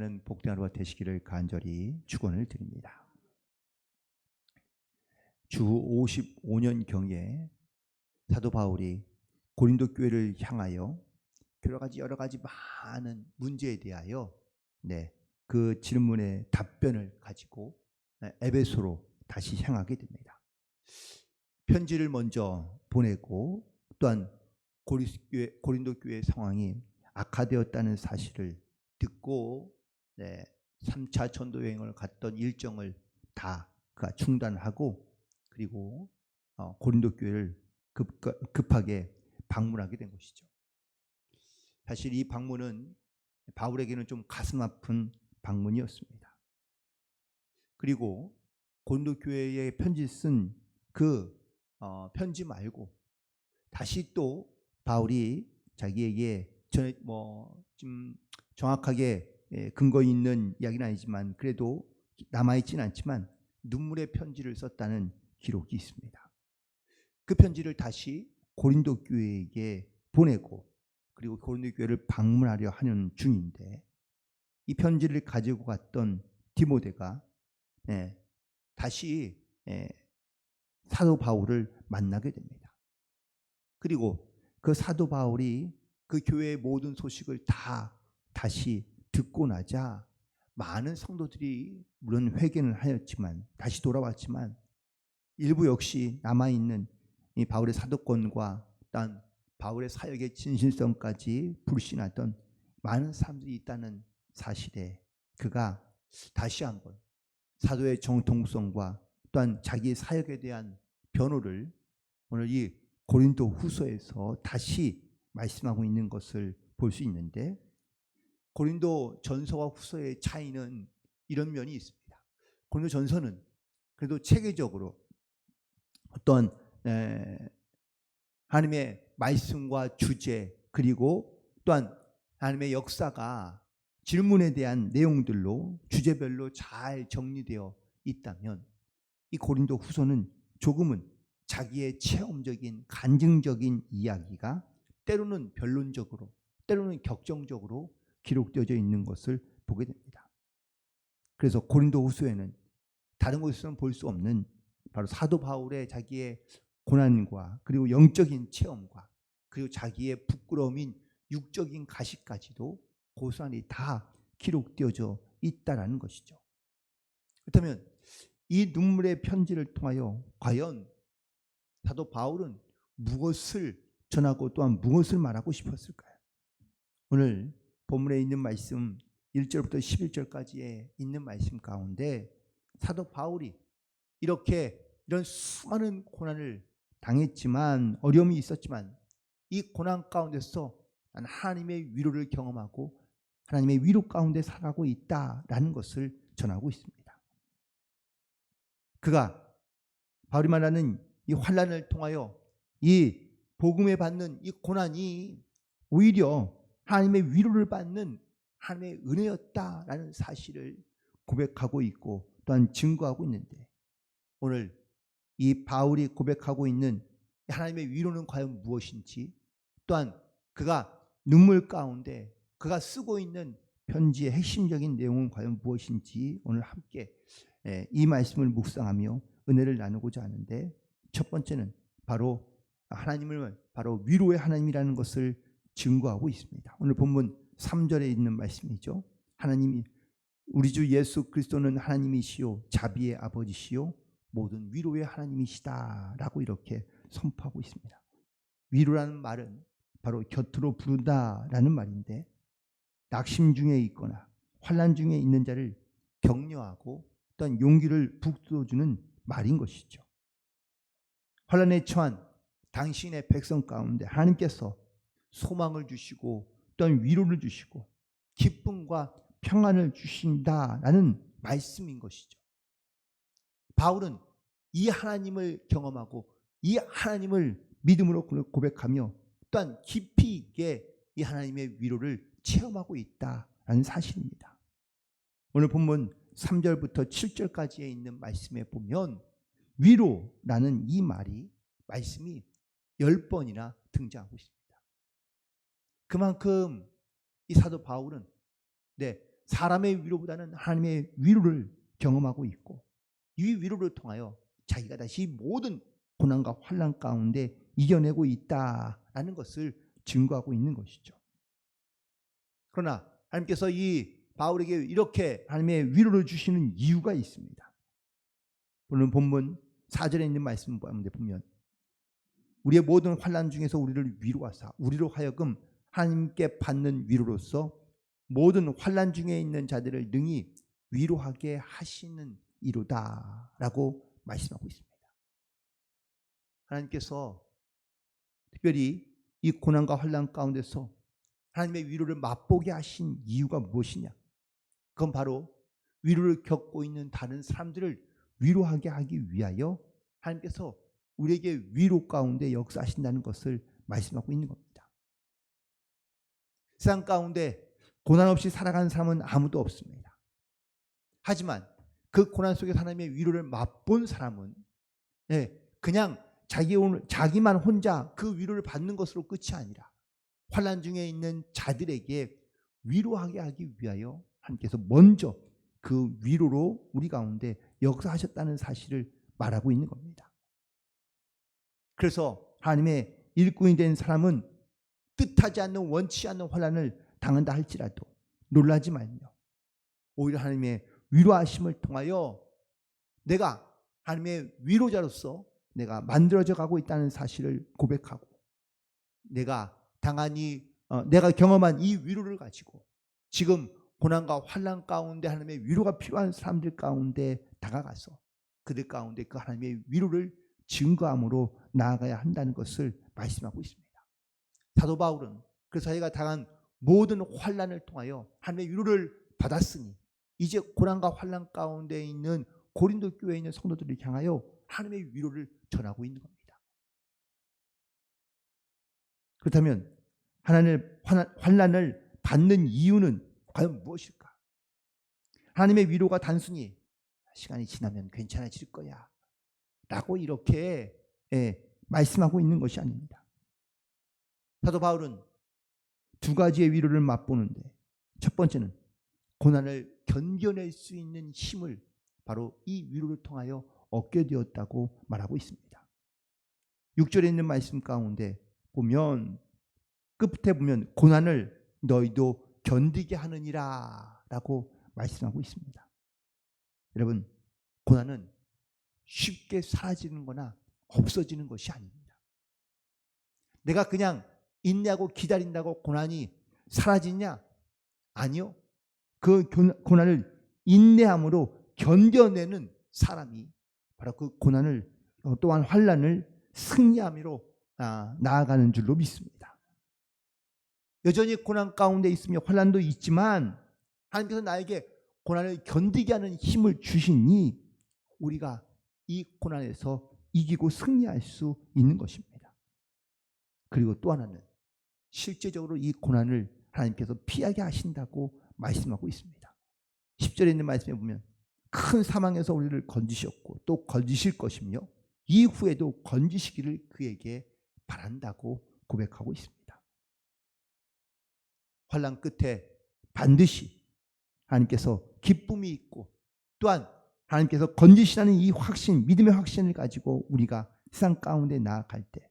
승리하는 복된 하루가 되시기를 간절히 축원을 드립니다. 주 55년경에 사도 바울이 고린도 교회를 향하여 여러 가지 많은 문제에 대하여 그 질문의 답변을 가지고 에베소로 다시 향하게 됩니다. 편지를 먼저 보내고 또한 고린도 교회 상황이 악화되었다는 사실을 듣고 3차 전도 여행을 갔던 일정을 다 그가 중단하고 그리고 고린도 교회를 급하게 방문하게 된 것이죠. 사실 이 방문은 바울에게는 좀 가슴 아픈 방문이었습니다. 그리고 고린도 교회에 편지 쓴 그 편지 말고 다시 또 바울이 자기에게 좀 정확하게 근거 있는 이야기는 아니지만 그래도 남아있지는 않지만 눈물의 편지를 썼다는 기록이 있습니다. 그 편지를 다시 고린도 교회에게 보내고 그리고 고린도 교회를 방문하려 하는 중인데 이 편지를 가지고 갔던 디모데가 다시 사도 바울을 만나게 됩니다. 그리고 그 사도 바울이 그 교회의 모든 소식을 다 다시 듣고 나자 많은 성도들이 물론 회개는 하였지만 다시 돌아왔지만 일부 역시 남아있는 이 바울의 사도권과 또한 바울의 사역의 진실성까지 불신하던 많은 사람들이 있다는 사실에 그가 다시 한번 사도의 정통성과 또한 자기의 사역에 대한 변호를 오늘 이 고린도 후서에서 다시 말씀하고 있는 것을 볼 수 있는데 고린도 전서와 후서의 차이는 이런 면이 있습니다. 고린도 전서는 그래도 체계적으로 어떤 하나님의 말씀과 주제 그리고 또한 하나님의 역사가 질문에 대한 내용들로 주제별로 잘 정리되어 있다면 이 고린도 후서는 조금은 자기의 체험적인 간증적인 이야기가 때로는 변론적으로 때로는 격정적으로 기록되어져 있는 것을 보게 됩니다. 그래서 고린도 후서에는 다른 곳에서는 볼 수 없는 바로 사도 바울의 자기의 고난과 그리고 영적인 체험과 그리고 자기의 부끄러움인 육적인 가시까지도 고스란히 다 기록되어져 있다라는 것이죠. 그렇다면 이 눈물의 편지를 통하여 과연 사도 바울은 무엇을 전하고 또한 무엇을 말하고 싶었을까요? 오늘 본문에 있는 말씀 1절부터 11절까지에 있는 말씀 가운데 사도 바울이 이런 수많은 고난을 당했지만 어려움이 있었지만 이 고난 가운데서 난 하나님의 위로를 경험하고 하나님의 위로 가운데 살아가고 있다라는 것을 전하고 있습니다. 그가 바울이 말하는 이 환난을 통하여 이 복음에 받는 이 고난이 오히려 하나님의 위로를 받는 하나님의 은혜였다라는 사실을 고백하고 있고 또한 증거하고 있는데 오늘 이 바울이 고백하고 있는 하나님의 위로는 과연 무엇인지 또한 그가 눈물 가운데 그가 쓰고 있는 편지의 핵심적인 내용은 과연 무엇인지 오늘 함께 이 말씀을 묵상하며 은혜를 나누고자 하는데 첫 번째는 바로 하나님을 바로 위로의 하나님이라는 것을 증거하고 있습니다. 오늘 본문 3절에 있는 말씀이죠. 하나님이 우리 주 예수 그리스도는 하나님이시요 자비의 아버지시요 모든 위로의 하나님이시다라고 이렇게 선포하고 있습니다. 위로라는 말은 바로 곁으로 부른다라는 말인데 낙심 중에 있거나 환난 중에 있는 자를 격려하고 또한 용기를 북돋워주는 말인 것이죠. 환난에 처한 당신의 백성 가운데 하나님께서 소망을 주시고 또한 위로를 주시고 기쁨과 평안을 주신다라는 말씀인 것이죠. 바울은 이 하나님을 경험하고 이 하나님을 믿음으로 고백하며 또한 깊이 있게 이 하나님의 위로를 체험하고 있다라는 사실입니다. 오늘 본문 3절부터 7절까지에 있는 말씀에 보면 위로라는 이 말씀이 10번이나 등장하고 있습니다. 그만큼 이 사도 바울은 사람의 위로보다는 하나님의 위로를 경험하고 있고, 이 위로를 통하여 자기가 다시 모든 고난과 환난 가운데 이겨내고 있다라는 것을 증거하고 있는 것이죠. 그러나 하나님께서 이 바울에게 이렇게 하나님의 위로를 주시는 이유가 있습니다. 오늘 본문 4절에 있는 말씀 보면 우리의 모든 환난 중에서 우리를 위로하사 우리로 하여금 하나님께 받는 위로로서 모든 환난 중에 있는 자들을 능히 위로하게 하시는 이로다라고 말씀하고 있습니다. 하나님께서 특별히 이 고난과 환난 가운데서 하나님의 위로를 맛보게 하신 이유가 무엇이냐? 그건 바로 위로를 겪고 있는 다른 사람들을 위로하게 하기 위하여 하나님께서 우리에게 위로 가운데 역사하신다는 것을 말씀하고 있는 겁니다. 세상 가운데 고난 없이 살아가는 사람은 아무도 없습니다. 하지만 그 고난 속에 하나님의 위로를 맛본 사람은 그냥 자기만 혼자 그 위로를 받는 것으로 끝이 아니라 환난 중에 있는 자들에게 위로하게 하기 위하여 하나님께서 먼저 그 위로로 우리 가운데 역사하셨다는 사실을 말하고 있는 겁니다. 그래서 하나님의 일꾼이 된 사람은 뜻하지 않는 원치 않는 환난을 당한다 할지라도 놀라지 말며 오히려 하나님의 위로하심을 통하여 내가 하나님의 위로자로서 내가 만들어져 가고 있다는 사실을 고백하고 내가 경험한 이 위로를 가지고 지금 고난과 환난 가운데 하나님의 위로가 필요한 사람들 가운데 다가가서 그들 가운데 그 하나님의 위로를 증거함으로 나아가야 한다는 것을 말씀하고 있습니다. 사도 바울은 그래서 자기가 당한 모든 환난을 통하여 하나님의 위로를 받았으니 이제 고난과 환난 가운데 있는 고린도 교회에 있는 성도들을 향하여 하나님의 위로를 전하고 있는 겁니다. 그렇다면 환난을 받는 이유는 과연 무엇일까? 하나님의 위로가 단순히 시간이 지나면 괜찮아질 거야 라고 이렇게 말씀하고 있는 것이 아닙니다. 사도 바울은 두 가지의 위로를 맛보는데 첫 번째는 고난을 견뎌낼 수 있는 힘을 바로 이 위로를 통하여 얻게 되었다고 말하고 있습니다. 6절에 있는 말씀 가운데 보면 끝에 보면 고난을 너희도 견디게 하느니라 라고 말씀하고 있습니다. 여러분, 고난은 쉽게 사라지는 거나 없어지는 것이 아닙니다. 내가 그냥 인내하고 기다린다고 고난이 사라지냐? 아니요. 그 고난을 인내함으로 견뎌내는 사람이 바로 그 고난을 또한 환난을 승리함으로 나아가는 줄로 믿습니다. 여전히 고난 가운데 있으며 환난도 있지만 하나님께서 나에게 고난을 견디게 하는 힘을 주시니 우리가 이 고난에서 이기고 승리할 수 있는 것입니다. 그리고 또 하나는 실제적으로 이 고난을 하나님께서 피하게 하신다고 말씀하고 있습니다. 10절에 있는 말씀에 보면 큰 사망에서 우리를 건지셨고 또 건지실 것이며 이후에도 건지시기를 그에게 바란다고 고백하고 있습니다. 환난 끝에 반드시 하나님께서 기쁨이 있고 또한 하나님께서 건지시라는 이 확신, 믿음의 확신을 가지고 우리가 세상 가운데 나아갈 때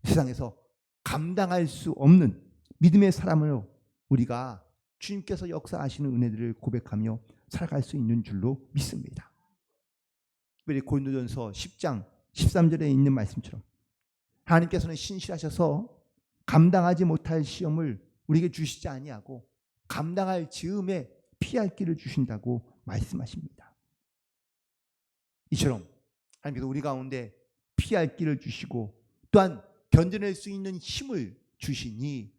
세상에서 감당할 수 없는 믿음의 사람으로 우리가 주님께서 역사하시는 은혜들을 고백하며 살아갈 수 있는 줄로 믿습니다. 특별히 고린도전서 10장 13절에 있는 말씀처럼 하나님께서는 신실하셔서 감당하지 못할 시험을 우리에게 주시지 아니하고 감당할 즈음에 피할 길을 주신다고 말씀하십니다. 이처럼 하나님께서 우리 가운데 피할 길을 주시고 또한 견뎌낼 수 있는 힘을 주시니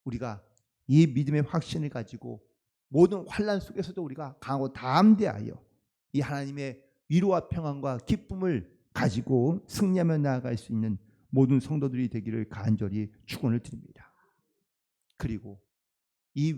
우리가 이 믿음의 확신을 가지고 모든 환난 속에서도 우리가 강하고 담대하여 이 하나님의 위로와 평안과 기쁨을 가지고 승리하며 나아갈 수 있는 모든 성도들이 되기를 간절히 축원을 드립니다. 그리고 이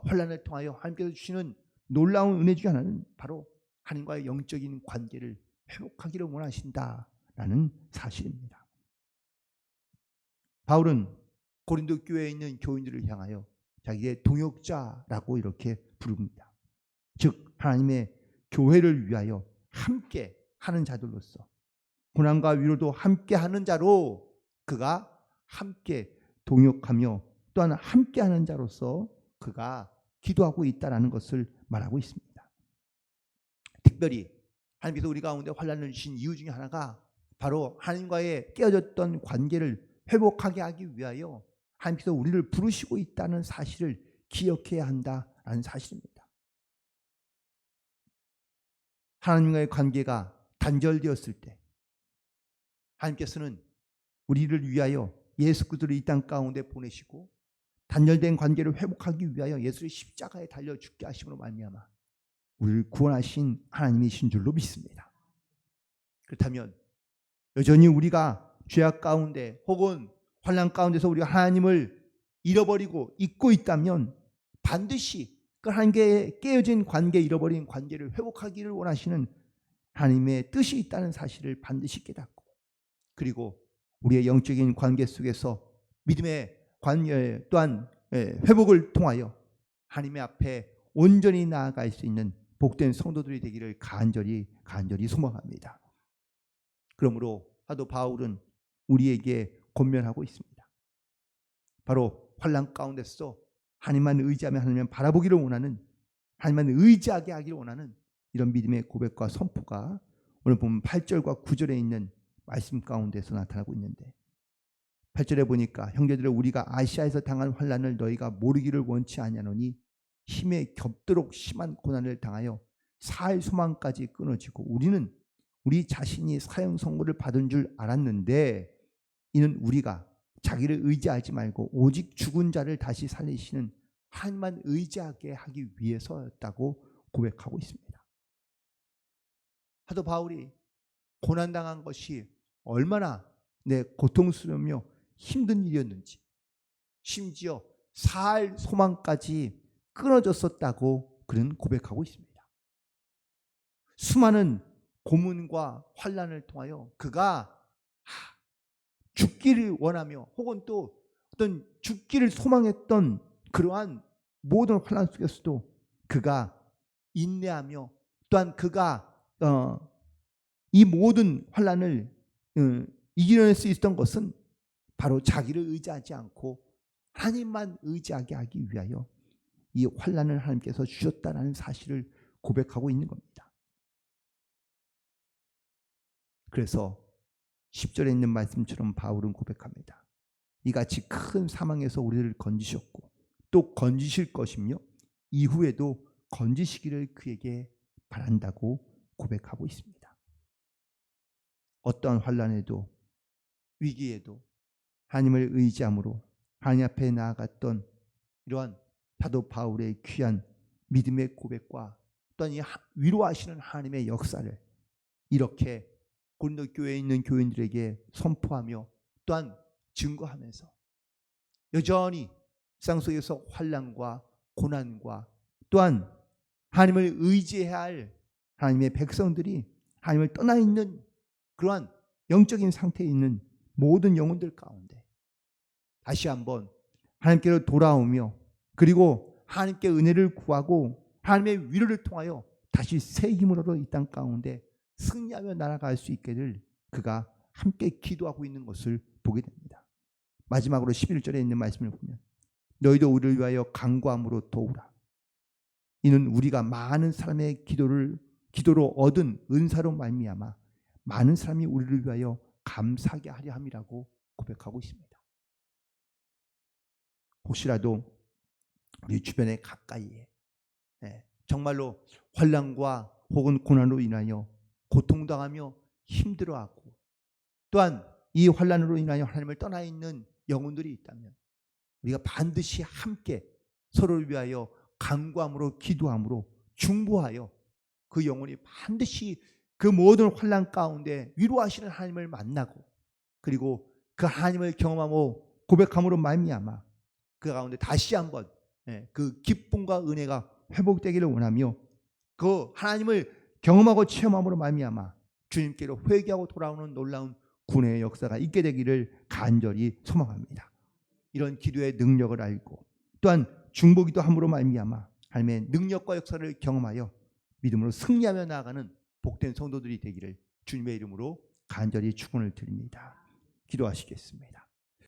환난을 통하여 하나님께서 주시는 놀라운 은혜 중에 하나는 바로 하나님과의 영적인 관계를 회복하기를 원하신다라는 사실입니다. 바울은 고린도 교회에 있는 교인들을 향하여 자기의 동역자라고 이렇게 부릅니다. 즉 하나님의 교회를 위하여 함께 하는 자들로서 고난과 위로도 함께 하는 자로 그가 함께 동역하며 또한 함께 하는 자로서 그가 기도하고 있다라는 것을 말하고 있습니다. 특별히 하나님께서 우리 가운데 환난을 주신 이유 중에 하나가 바로 하나님과의 깨어졌던 관계를 회복하게 하기 위하여 하나님께서 우리를 부르시고 있다는 사실을 기억해야 한다라는 사실입니다. 하나님과의 관계가 단절되었을 때 하나님께서는 우리를 위하여 예수 그리스도를 이 땅 가운데 보내시고 단절된 관계를 회복하기 위하여 예수를 십자가에 달려 죽게 하심으로 말미암아 우리를 구원하신 하나님이신 줄로 믿습니다. 그렇다면 여전히 우리가 죄악 가운데 혹은 환난 가운데서 우리가 하나님을 잃어버리고 잊고 있다면 반드시 그 하나님께 깨어진 관계, 잃어버린 관계를 회복하기를 원하시는 하나님의 뜻이 있다는 사실을 반드시 깨닫고 그리고 우리의 영적인 관계 속에서 믿음의 관계 또한 회복을 통하여 하나님의 앞에 온전히 나아갈 수 있는 복된 성도들이 되기를 간절히 소망합니다. 그러므로 사도 바울은 우리에게 권면하고 있습니다. 바로 환난 가운데서 하나님만 의지하며 하나님만 바라보기를 원하는 하나님만 의지하게 하기를 원하는 이런 믿음의 고백과 선포가 오늘 보면 8절과 9절에 있는 말씀 가운데서 나타나고 있는데 8절에 보니까 형제들아 우리가 아시아에서 당한 환난을 너희가 모르기를 원치 아니하노니 힘에 겹도록 심한 고난을 당하여 살 소망까지 끊어지고 우리는 우리 자신이 사형 선고를 받은 줄 알았는데 이는 우리가 자기를 의지하지 말고 오직 죽은 자를 다시 살리시는 하나님만 의지하게 하기 위해서였다고 고백하고 있습니다. 사도 바울이 고난당한 것이 얼마나 고통스러우며 힘든 일이었는지 심지어 살 소망까지 끊어졌었다고 그는 고백하고 있습니다. 수많은 고문과 환난을 통하여 그가 죽기를 원하며 혹은 또 어떤 죽기를 소망했던 그러한 모든 환난 속에서도 그가 인내하며 또한 그가 이 모든 환난을 이겨낼 수 있었던 것은 바로 자기를 의지하지 않고 하나님만 의지하게 하기 위하여 이 환난을 하나님께서 주셨다는 사실을 고백하고 있는 겁니다. 그래서 10절에 있는 말씀처럼 바울은 고백합니다. 이같이 큰 사망에서 우리를 건지셨고 또 건지실 것이며 이후에도 건지시기를 그에게 바란다고 고백하고 있습니다. 어떠한 환난에도 위기에도 하나님을 의지함으로 하나님 앞에 나아갔던 이러한 사도 바울의 귀한 믿음의 고백과 또한 이 위로하시는 하나님의 역사를 이렇게 고린도 교회에 있는 교인들에게 선포하며 또한 증거하면서 여전히 세상 속에서 환난과 고난과 또한 하나님을 의지해야 할 하나님의 백성들이 하나님을 떠나 있는 그러한 영적인 상태에 있는 모든 영혼들 가운데 다시 한번 하나님께로 돌아오며 그리고 하나님께 은혜를 구하고 하나님의 위로를 통하여 다시 새 힘을 얻어 이 땅 가운데 승리하며 날아갈 수 있기를 그가 함께 기도하고 있는 것을 보게 됩니다. 마지막으로 11절에 있는 말씀을 보면 너희도 우리를 위하여 간구함으로 도우라. 이는 우리가 많은 사람의 기도로 얻은 은사로 말미암아 많은 사람이 우리를 위하여 감사하게 하려 함이라고 고백하고 있습니다. 혹시라도 우리 주변에 가까이에 정말로 환난과 혹은 고난으로 인하여 고통당하며 힘들어하고 또한 이 환난으로 인하여 하나님을 떠나 있는 영혼들이 있다면 우리가 반드시 함께 서로를 위하여 간구함으로 기도함으로 중보하여 그 영혼이 반드시 그 모든 환난 가운데 위로하시는 하나님을 만나고 그리고 그 하나님을 경험하고 고백함으로 말미암아 그 가운데 다시 한번 그 기쁨과 은혜가 회복되기를 원하며 그 하나님을 경험하고 체험함으로 말미암아 주님께로 회개하고 돌아오는 놀라운 구원의 역사가 있게 되기를 간절히 소망합니다. 이런 기도의 능력을 알고 또한 중보기도 함으로 말미암아 하나님의 능력과 역사를 경험하여 믿음으로 승리하며 나아가는 복된 성도들이 되기를 주님의 이름으로 간절히 축원을 드립니다. 기도하시겠습니다.